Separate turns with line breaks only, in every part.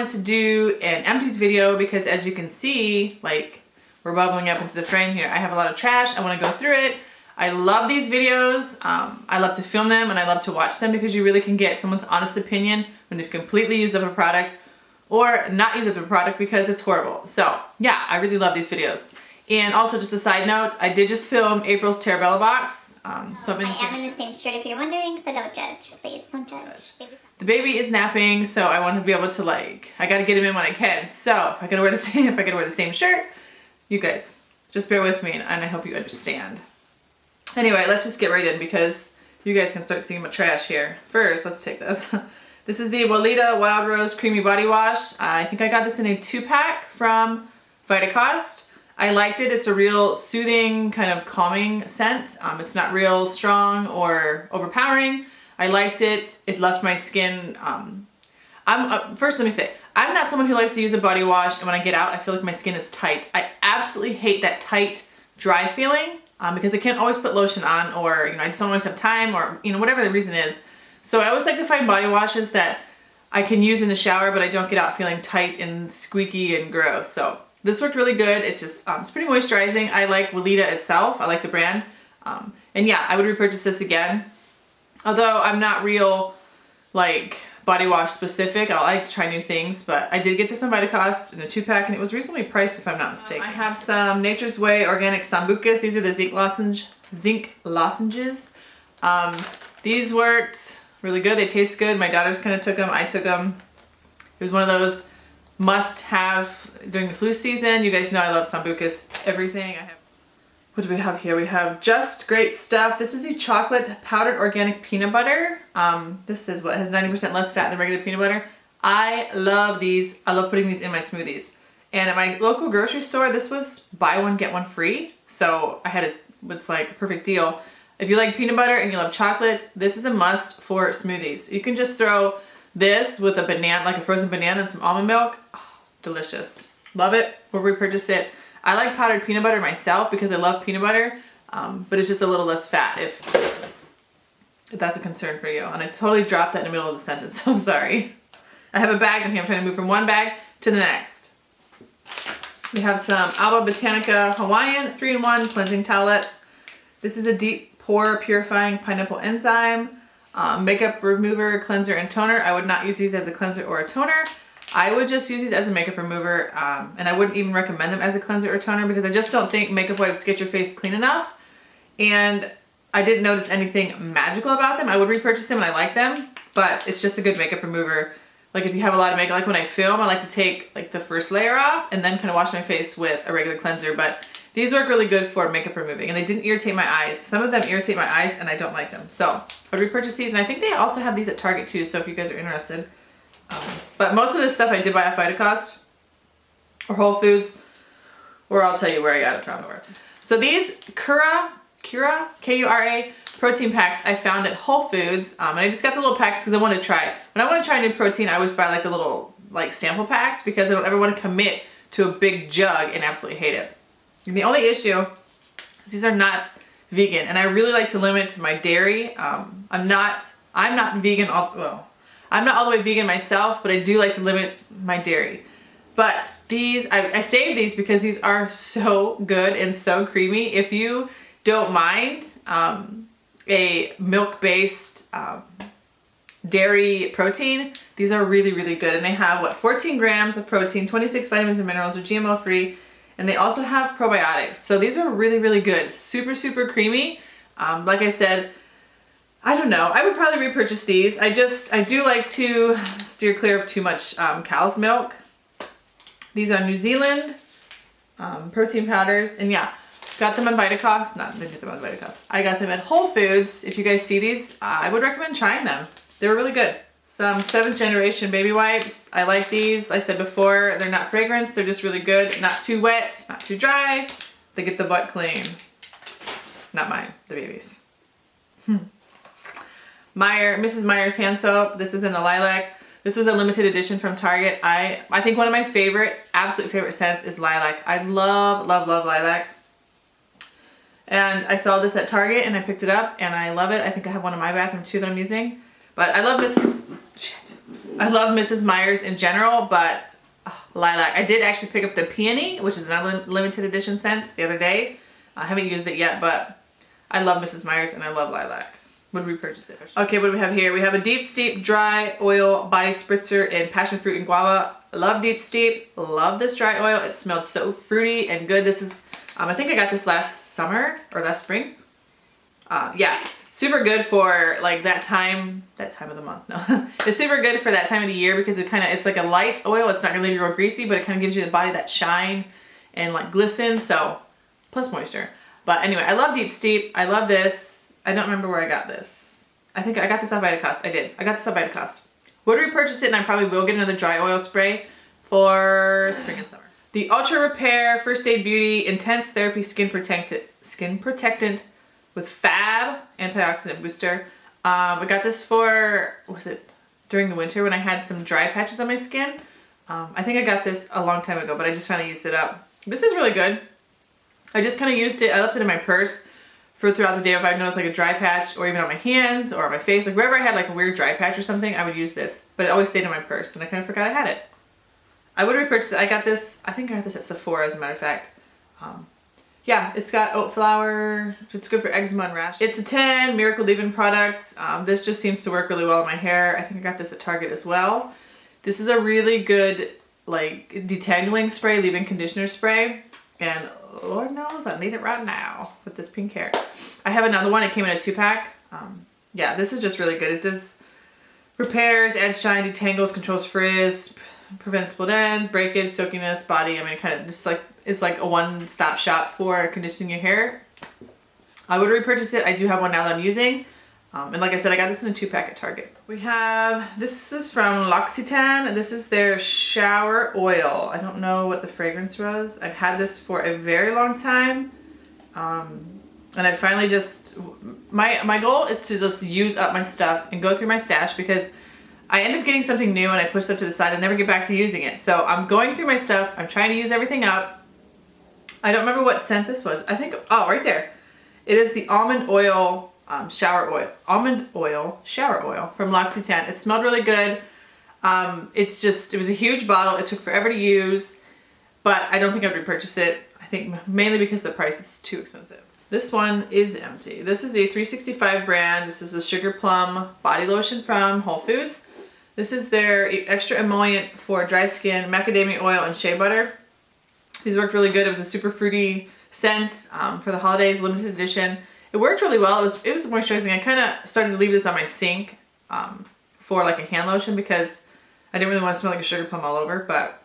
wanted to do an empties video because as you can see, like we're bubbling up into the frame here. I have a lot of trash. I want to go through it. I love these videos. I love to film them and I love to watch them because you really can get someone's honest opinion when they've completely used up a product or not used up the product because it's horrible. So yeah, I really love these videos. And also just a side note, I did just film April's Terabella box. So I am
in the same shirt if you're wondering, so don't judge. Please don't judge.
The baby is napping, so I want to be able to I gotta get him in when I can. So if I gotta wear the same shirt, you guys just bear with me and I hope you understand. Anyway, let's just get right in because you guys can start seeing my trash here. First, let's take this. This is the Weleda Wild Rose Creamy Body Wash. I think I got this in a 2-pack from VITACOST. I liked it. It's a real soothing, kind of calming scent. It's not real strong or overpowering. I liked it. It left my skin. First, let me say, I'm not someone who likes to use a body wash and when I get out, I feel like my skin is tight. I absolutely hate that tight, dry feeling because I can't always put lotion on or, I just don't always have time or, whatever the reason is. So I always like to find body washes that I can use in the shower, but I don't get out feeling tight and squeaky and gross. So this worked really good. It's just, it's pretty moisturizing. I like Weleda itself. I like the brand. And yeah, I would repurchase this again. Although I'm not real, body wash specific. I like to try new things, but I did get this on VITACOST in a 2-pack and it was reasonably priced if I'm not mistaken. I have some Nature's Way Organic Sambucas. These are the zinc lozenges. These worked really good. They taste good. My daughters kind of took them. I took them. It was one of those must have during the flu season. You guys know I love Sambucas, everything. What do we have here? We have Just Great Stuff. This is the chocolate powdered organic peanut butter. This is what has 90% less fat than regular peanut butter. I love these. I love putting these in my smoothies. And at my local grocery store, this was buy one, get one free. So I had it's like a perfect deal. If you like peanut butter and you love chocolate, this is a must for smoothies. You can just throw this with a banana, like a frozen banana and some almond milk. Oh, delicious. Love it. We'll repurchase it. I like powdered peanut butter myself because I love peanut butter, but it's just a little less fat if that's a concern for you. And I totally dropped that in the middle of the sentence, so I'm sorry. I have a bag in here. I'm trying to move from one bag to the next. We have some Alba Botanica Hawaiian 3-in-1 cleansing towelettes. This is a deep pore purifying pineapple enzyme. Makeup remover, cleanser, and toner. I would not use these as a cleanser or a toner. I would just use these as a makeup remover, and I wouldn't even recommend them as a cleanser or toner because I just don't think makeup wipes get your face clean enough. And I didn't notice anything magical about them. I would repurchase them and I like them, but it's just a good makeup remover. Like if you have a lot of makeup, like when I film, I like to take the first layer off and then kind of wash my face with a regular cleanser, but these work really good for makeup removing and they didn't irritate my eyes. Some of them irritate my eyes and I don't like them. So I would repurchase these and I think they also have these at Target too, so if you guys are interested. But most of this stuff I did buy at VITACOST or Whole Foods, or I'll tell you where I got it from. So these Kura, K-U-R-A protein packs I found at Whole Foods, and I just got the little packs because I want to try. When I want to try new protein, I always buy the little sample packs because I don't ever want to commit to a big jug and absolutely hate it. And the only issue is these are not vegan, and I really like to limit my dairy. I'm not vegan. I'm not all the way vegan myself, but I do like to limit my dairy. But these, I saved these because these are so good and so creamy. If you don't mind a milk-based dairy protein, these are really, really good. And they have, 14 grams of protein, 26 vitamins and minerals, are GMO-free, and they also have probiotics. So these are really, really good. Super, super creamy. Like I said, I don't know. I would probably repurchase these. I do like to steer clear of too much cow's milk. These are New Zealand protein powders. And yeah, got them on VITACOST. Not, I didn't get them on VITACOST. I got them at Whole Foods. If you guys see these, I would recommend trying them. They were really good. Some 7th generation baby wipes. I like these. I said before, they're not fragrance. They're just really good. Not too wet, not too dry. They get the butt clean. Not mine, the baby's. Mrs. Meyer's hand soap. This is in the lilac. This was a limited edition from Target. I think one of my absolute favorite scents is lilac. I love, love, love lilac. And I saw this at Target and I picked it up and I love it. I think I have one in my bathroom too that I'm using. But I love this. Shit. I love Mrs. Meyer's in general, but lilac. I did actually pick up the Peony, which is another limited edition scent, the other day. I haven't used it yet, but I love Mrs. Meyer's and I love lilac. Would repurchase it. Okay, what do we have here? We have a Deep Steep Dry Oil Body Spritzer in Passion Fruit and Guava. Love Deep Steep. Love this dry oil. It smelled so fruity and good. This is, I think I got this last summer or last spring. Yeah, super good for like that time of the month. No, it's super good for that time of the year because it's like a light oil. It's not gonna leave you real greasy, but it kind of gives you the body that shine and like glisten. So plus moisture. But anyway, I love Deep Steep. I love this. I don't remember where I got this. I think I got this off VITACOST. I did. I got this off VITACOST. Would repurchase it, and I probably will get another dry oil spray for spring and summer. The Ultra Repair First Aid Beauty Intense Therapy Skin Protectant with Fab Antioxidant Booster. I got this for, was it during the winter when I had some dry patches on my skin? I think I got this a long time ago, but I just finally used it up. This is really good. I just kind of used it. I left it in my purse for throughout the day. If I noticed like a dry patch or even on my hands or on my face, like wherever I had like a weird dry patch or something, I would use this, but it always stayed in my purse and I kind of forgot I had it. I would repurchase it. I got this, I think I got this at Sephora as a matter of fact. Yeah, it's got oat flour. It's good for eczema and rash. It's a 10 Miracle Leave-In product. This just seems to work really well in my hair. I think I got this at Target as well. This is a really good like detangling spray, leave-in conditioner spray. And Lord knows I need it right now with this pink hair. I have another one. It came in a 2-pack. Yeah, this is just really good. It does repairs, adds shine, detangles, controls frizz, prevents split ends, breakage, soakiness, body. I mean, it kind of just like is like a one-stop shop for conditioning your hair. I would repurchase it. I do have one now that I'm using. And like I said, I got this in a 2-pack at Target. We have, this is from L'Occitane. This is their shower oil. I don't know what the fragrance was. I've had this for a very long time. And I finally just, my goal is to just use up my stuff and go through my stash because I end up getting something new and I push it to the side and never get back to using it. So I'm going through my stuff. I'm trying to use everything up. I don't remember what scent this was. I think, oh, right there. It is the almond oil shower oil. Almond oil shower oil from L'Occitane. It smelled really good. It was a huge bottle. It took forever to use, but I don't think I would repurchase it. I think mainly because the price is too expensive. This one is empty. This is the 365 brand. This is a Sugar Plum body lotion from Whole Foods. This is their extra emollient for dry skin, macadamia oil, and shea butter. These worked really good. It was a super fruity scent for the holidays, limited edition. It worked really well. It was moisturizing. I kind of started to leave this on my sink for like a hand lotion because I didn't really want to smell like a sugar plum all over. But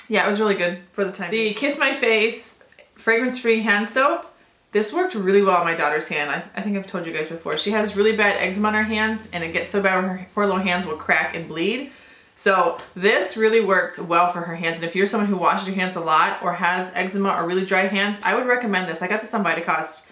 yeah, it was really good for the time. The Kiss My Face fragrance-free hand soap. This worked really well on my daughter's hand. I think I've told you guys before. She has really bad eczema on her hands and it gets so bad her poor little hands will crack and bleed. So this really worked well for her hands. And if you're someone who washes your hands a lot or has eczema or really dry hands, I would recommend this. I got this on VITACOST.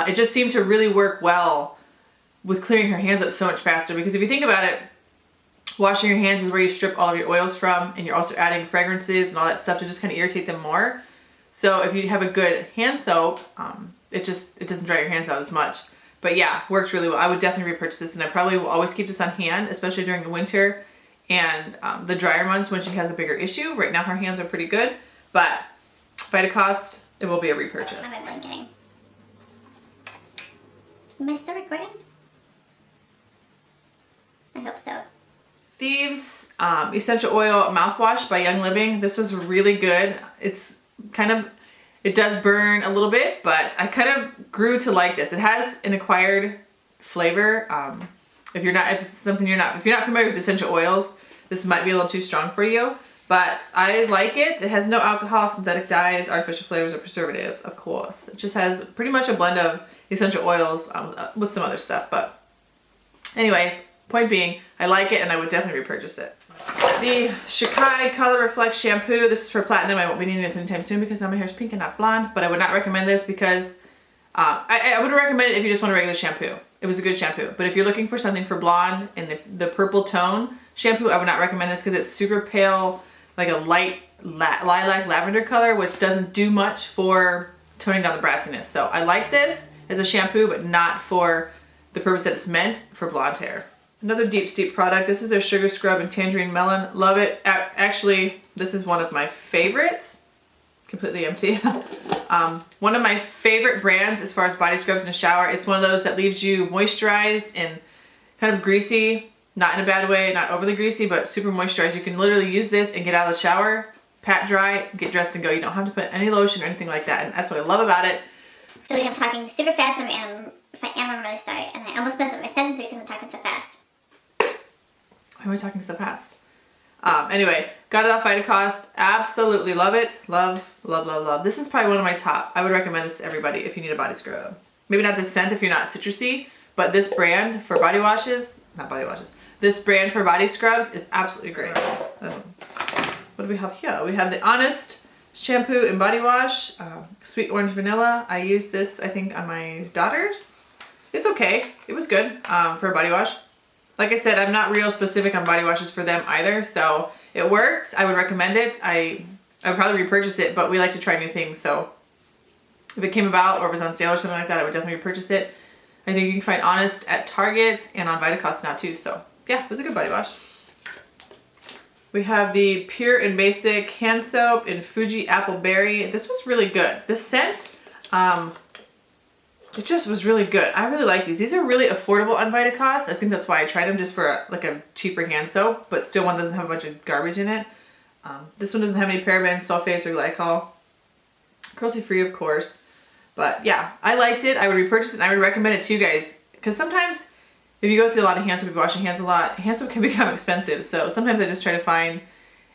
It just seemed to really work well with clearing her hands up so much faster because if you think about it, washing your hands is where you strip all of your oils from and you're also adding fragrances and all that stuff to just kind of irritate them more. So if you have a good hand soap, it doesn't dry your hands out as much. But yeah, works really well. I would definitely repurchase this and I probably will always keep this on hand, especially during the winter and the drier months when she has a bigger issue. Right now her hands are pretty good, but VITACOST, it will be a repurchase.
I'm blinking. Am I still recording? I hope so.
Thieves Essential Oil Mouthwash by Young Living. This was really good. It's kind of, it does burn a little bit, but I kind of grew to like this. It has an acquired flavor. If you're not familiar with essential oils, this might be a little too strong for you, but I like it. It has no alcohol, synthetic dyes, artificial flavors, or preservatives, of course. It just has pretty much a blend of essential oils with some other stuff, but anyway, point being, I like it and I would definitely repurchase it. The Shikai Color Reflect Shampoo. This is for platinum. I won't be needing this anytime soon because now my hair is pink and not blonde, but I would not recommend this because I would recommend it if you just want a regular shampoo. It was a good shampoo, but if you're looking for something for blonde and the purple tone shampoo, I would not recommend this because it's super pale, like a light lilac lavender color, which doesn't do much for toning down the brassiness. So I like this as a shampoo, but not for the purpose that it's meant, for blonde hair. Another Deep Steep product. This is their Sugar Scrub and Tangerine Melon. Love it. Actually, this is one of my favorites. Completely empty. One of my favorite brands as far as body scrubs in the shower. It's one of those that leaves you moisturized and kind of greasy. Not in a bad way, not overly greasy, but super moisturized. You can literally use this and get out of the shower, pat dry, get dressed and go. You don't have to put any lotion or anything like that. And that's what I love about it.
I feel like I'm talking super fast if I am, I'm really sorry. And I almost messed up my sentence because I'm talking so fast.
Why am I talking so fast? Anyway, got it off VITACOST. Absolutely love it. Love, love, love, love. This is probably one of my top. I would recommend this to everybody if you need a body scrub. Maybe not this scent if you're not citrusy, but this brand for body washes, not body washes, this brand for body scrubs is absolutely great. What do we have here? We have the Honest shampoo and body wash, sweet orange vanilla. I used this, I think, on my daughters. It's okay. It was good for a body wash. Like I said, I'm not real specific on body washes for them either, so it works. I would recommend it. I would probably repurchase it, but we like to try new things, so if it came about or was on sale or something like that, I would definitely repurchase it. I think you can find Honest at Target and on VITACOST now too, so yeah, it was a good body wash. We have the Pure and Basic hand soap in Fuji Apple Berry. This was really good. This scent, it just was really good. I really like these. These are really affordable on VITACOST. I think that's why I tried them, just for like a cheaper hand soap, but still one doesn't have a bunch of garbage in it. This one doesn't have any parabens, sulfates, or glycol. Cruelty free, of course. But yeah, I liked it. I would repurchase it and I would recommend it to you guys. Because sometimes if you go through a lot of hand soap, if you wash your hands a lot, hand soap can become expensive. So sometimes I just try to find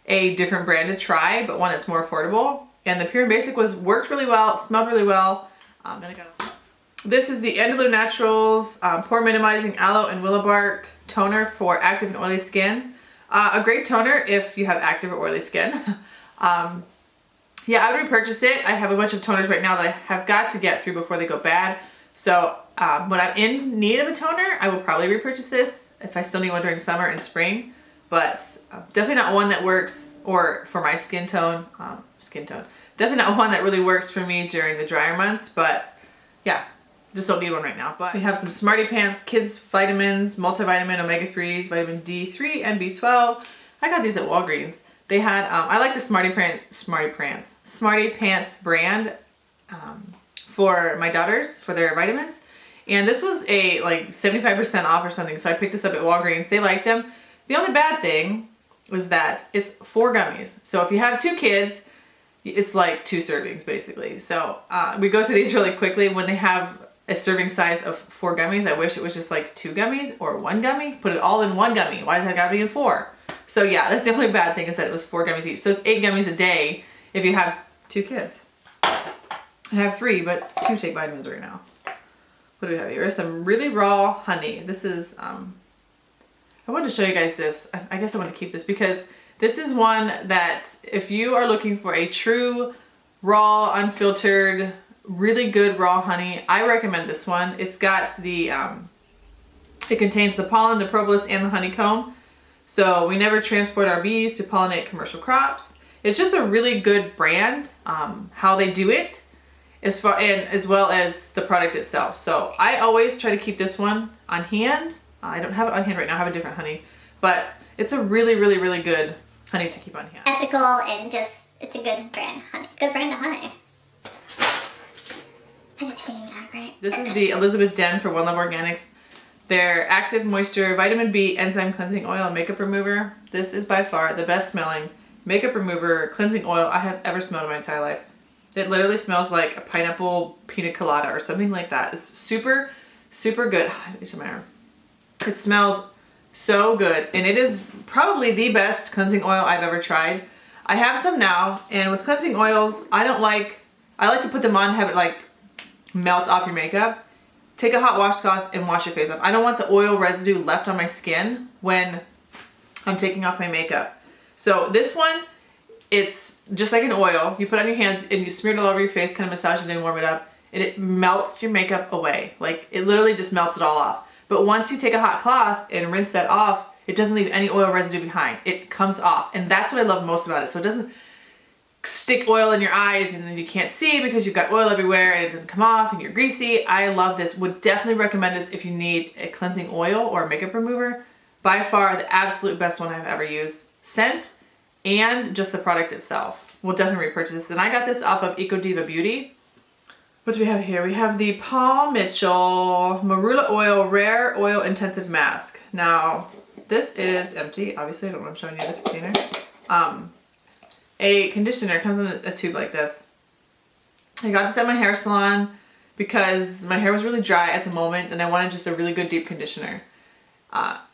a different brand to try, but one that's more affordable. And the Pure and Basic worked really well, smelled really well. This is the Andalou Naturals Pore Minimizing Aloe and Willow Bark Toner for active and oily skin. A great toner if you have active or oily skin. Yeah, I would repurchase it. I have a bunch of toners right now that I have got to get through before they go bad. So when I'm in need of a toner, I will probably repurchase this if I still need one during summer and spring. But definitely not one that works, or for my skin tone. Definitely not one that really works for me during the drier months. But yeah, just don't need one right now. But we have some Smarty Pants Kids Vitamins, Multivitamin, Omega-3s, Vitamin D3 and B12. I got these at Walgreens. They had, I like the Smarty Pants brand for my daughters, for their vitamins. And this was a like 75% off or something. So I picked this up at Walgreens. They liked them. The only bad thing was that it's 4 gummies. So if you have 2 kids, it's like 2 servings basically. So we go through these really quickly. When they have a serving size of 4 gummies, I wish it was just like 2 gummies or 1 gummy. Put it all in 1 gummy. Why does that gotta be in 4? So yeah, that's the only bad thing, is that it was 4 gummies each. So it's 8 gummies a day if you have 2 kids. I have 3, but 2 take vitamins right now. What do we have here? Some really raw honey. This is, I wanted to show you guys this. I guess I want to keep this because this is one that if you are looking for a true, raw, unfiltered, really good raw honey, I recommend this one. It's got the, it contains the pollen, the propolis, and the honeycomb. So we never transport our bees to pollinate commercial crops. It's just a really good brand, how they do it, as well as the product itself. So I always try to keep this one on hand. I don't have it on hand right now, I have a different honey, but it's a really, really, really good honey to keep on hand.
Ethical and just, it's a good brand, honey. Good brand of honey. I just can't even talk right.
This is the Elizabeth Den for One Love Organics. Their Active Moisture Vitamin B Enzyme Cleansing Oil and Makeup Remover. This is by far the best smelling makeup remover cleansing oil I have ever smelled in my entire life. It literally smells like a pineapple pina colada or something like that. It's super, super good. It smells so good, and it is probably the best cleansing oil I've ever tried. I have some now, and with cleansing oils, I like to put them on and have it like melt off your makeup. Take a hot washcloth and wash your face off. I don't want the oil residue left on my skin when I'm taking off my makeup. So this one, it's just like an oil. You put it on your hands and you smear it all over your face, kind of massage it and warm it up, and it melts your makeup away. Like, it literally just melts it all off. But once you take a hot cloth and rinse that off, it doesn't leave any oil residue behind. It comes off, and that's what I love most about it. So it doesn't stick oil in your eyes and then you can't see because you've got oil everywhere and it doesn't come off and you're greasy. I love this. Would definitely recommend this if you need a cleansing oil or a makeup remover. By far the absolute best one I've ever used. Scent and just the product itself. We'll definitely repurchase this. And I got this off of VITACOST. What do we have here? We have the Paul Mitchell Marula Oil Rare Oil Intensive Mask. Now, this is empty. Obviously, I don't know, I'm showing you the container. A conditioner comes in a tube like this. I got this at my hair salon because my hair was really dry at the moment and I wanted just a really good deep conditioner.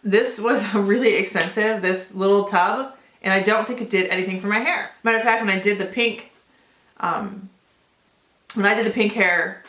This was really expensive, this little tub, and I don't think it did anything for my hair. Matter of fact, when I did the pink hair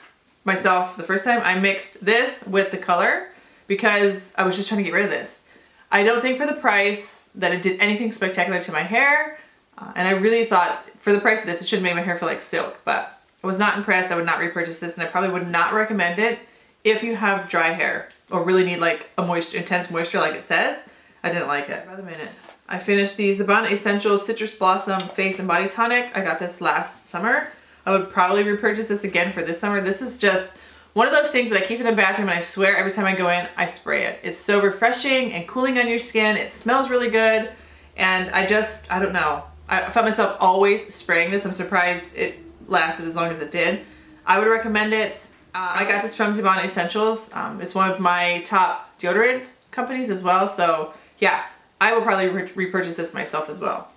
myself the first time, I mixed this with the color because I was just trying to get rid of this. I don't think for the price that it did anything spectacular to my hair, and I really thought for the price of this, it should have made my hair feel like silk, but I was not impressed. I would not repurchase this, and I probably would not recommend it if you have dry hair or really need like a intense moisture like it says. I didn't like it. By the minute. I finished these The Bon Essentials Citrus Blossom Face and Body Tonic. I got this last summer. I would probably repurchase this again for this summer. This is just one of those things that I keep in the bathroom and I swear every time I go in, I spray it. It's so refreshing and cooling on your skin. It smells really good. And I don't know. I found myself always spraying this. I'm surprised it lasted as long as it did. I would recommend it. I got this from The Bon Essentials. It's one of my top deodorant companies as well. So yeah, I will probably repurchase this myself as well.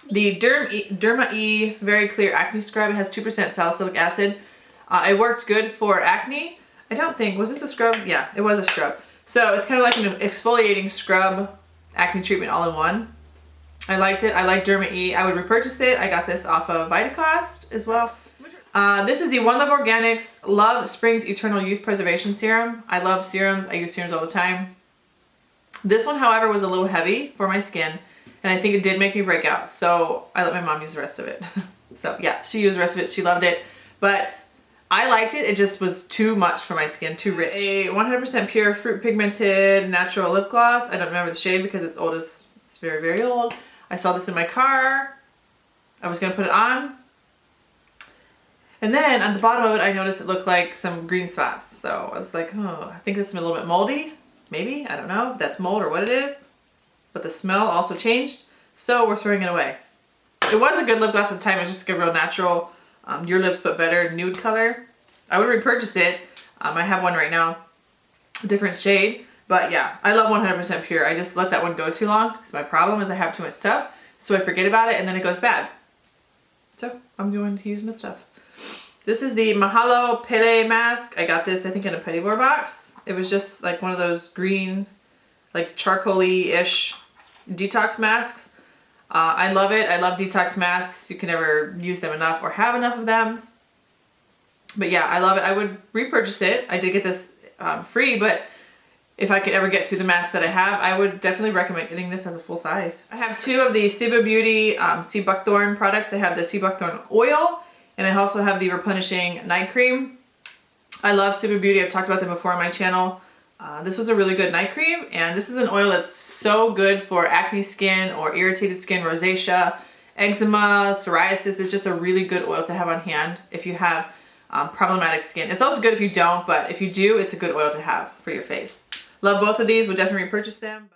The Derma E Very Clear Acne Scrub. It has 2% salicylic acid. It worked good for acne. I don't think, was this a scrub? Yeah, it was a scrub. So it's kind of like an exfoliating scrub acne treatment all in one. I liked it. I like Derma E. I would repurchase it. I got this off of VITACOST as well. This is the One Love Organics Love Springs Eternal Youth Preservation Serum. I love serums. I use serums all the time. This one, however, was a little heavy for my skin, and I think it did make me break out. So I let my mom use the rest of it. So yeah, she used the rest of it. She loved it, but I liked it. It just was too much for my skin, too rich. A 100% pure fruit pigmented natural lip gloss. I don't remember the shade because it's old. It's very, very old. I saw this in my car. I was gonna put it on. And then at the bottom of it, I noticed it looked like some green spots. So I was like, oh, I think this is a little bit moldy. Maybe, I don't know if that's mold or what it is. But the smell also changed. So we're throwing it away. It was a good lip gloss at the time. It was just like a real natural, your lips but better nude color. I would repurchase it. I have one right now, a different shade. But yeah, I love 100% pure. I just let that one go too long because my problem is I have too much stuff. So I forget about it and then it goes bad. So I'm going to use my stuff. This is the Mahalo Pele Mask. I got this, I think, in a Petit Bour box. It was just like one of those green, like charcoal-y-ish detox masks. I love it. I love detox masks. You can never use them enough or have enough of them. But yeah, I love it. I would repurchase it. I did get this free, but if I could ever get through the masks that I have, I would definitely recommend getting this as a full size. I have two of the Siba Beauty Sea Buckthorn products. I have the Sea Buckthorn Oil, and I also have the Replenishing Night Cream. I love Siba Beauty. I've talked about them before on my channel. This was a really good night cream, and this is an oil that's so good for acne skin or irritated skin, rosacea, eczema, psoriasis. It's just a really good oil to have on hand if you have problematic skin. It's also good if you don't, but if you do, it's a good oil to have for your face. Love both of these. Would definitely repurchase them.